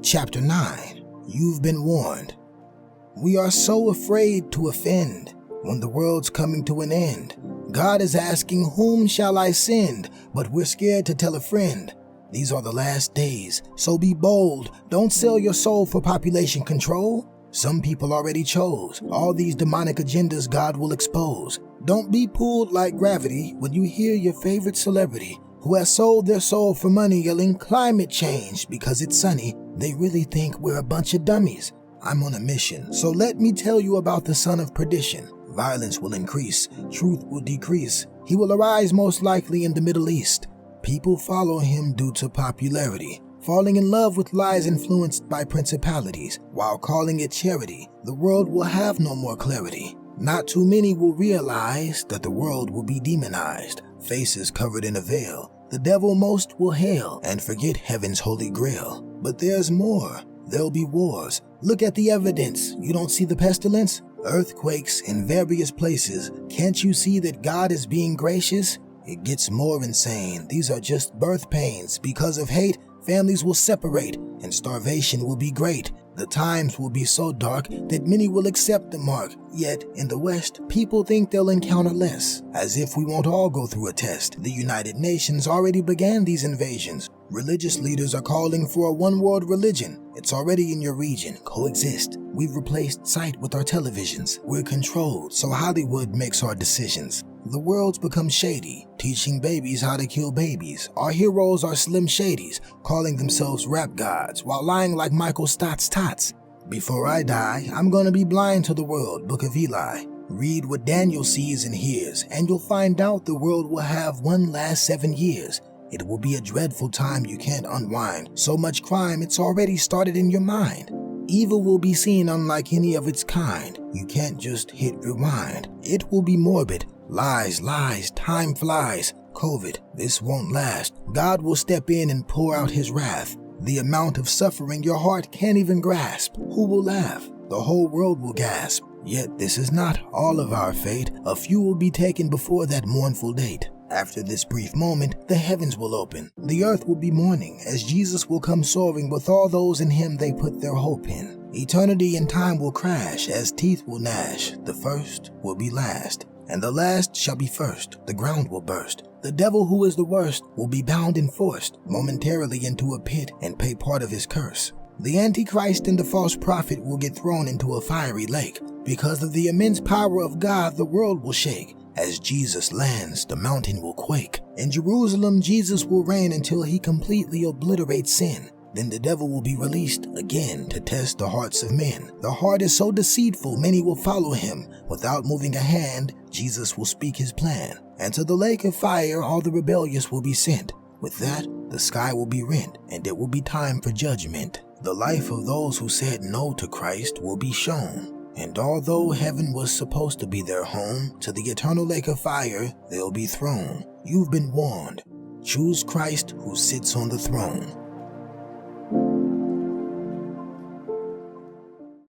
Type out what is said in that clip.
Chapter 9. You've been warned. We are so afraid to offend when the world's coming to an end. God is asking, whom shall I send? But we're scared to tell a friend. These are the last days, so be bold. Don't sell your soul for population control. Some people already chose. All these demonic agendas God will expose. Don't be pulled like gravity when you hear your favorite celebrity who has sold their soul for money yelling climate change because it's sunny. They really think we're a bunch of dummies. I'm on a mission, so let me tell you about the son of perdition. Violence will increase, truth will decrease. He will arise most likely in the Middle East. People follow him due to popularity, falling in love with lies influenced by principalities. While calling it charity, the world will have no more clarity. Not too many will realize that the world will be demonized, faces covered in a veil. The devil most will hail and forget heaven's holy grail. But there's more. There'll be wars. Look at the evidence. You don't see the pestilence? Earthquakes in various places. Can't you see that God is being gracious? It gets more insane. These are just birth pains. Because of hate, families will separate and starvation will be great. The times will be so dark that many will accept the mark. Yet, in the West, people think they'll encounter less, as if we won't all go through a test. The United Nations already began these invasions. Religious leaders are calling for a one-world religion. It's already in your region. Coexist. We've replaced sight with our televisions. We're controlled, so Hollywood makes our decisions. The world's become shady, teaching babies how to kill babies. Our heroes are Slim Shadys, calling themselves rap gods, while lying like Michael Stott's tots. Before I die, I'm gonna be blind to the world, Book of Eli. Read what Daniel sees and hears, and you'll find out the world will have one last 7 years. It will be a dreadful time you can't unwind. So much crime, it's already started in your mind. Evil will be seen unlike any of its kind. You can't just hit rewind. It will be morbid. Lies, time flies. COVID, this won't last. God will step in and pour out his wrath. The amount of suffering your heart can't even grasp. Who will laugh? The whole world will gasp. Yet this is not all of our fate. A few will be taken before that mournful date. After this brief moment, the heavens will open. The earth will be mourning as Jesus will come soaring with all those in him they put their hope in. Eternity and time will crash as teeth will gnash. The first will be last, and the last shall be first. The ground will burst. The devil, who is the worst, will be bound and forced momentarily into a pit and pay part of his curse. The Antichrist and the false prophet will get thrown into a fiery lake. Because of the immense power of God, the world will shake. As Jesus lands, the mountain will quake. In Jerusalem, Jesus will reign until he completely obliterates sin. Then the devil will be released again to test the hearts of men. The heart is so deceitful, many will follow him. Without moving a hand, Jesus will speak his plan. And to the lake of fire, all the rebellious will be sent. With that, the sky will be rent, and it will be time for judgment. The life of those who said no to Christ will be shown. And although heaven was supposed to be their home, to the eternal lake of fire they'll be thrown. You've been warned. Choose Christ who sits on the throne.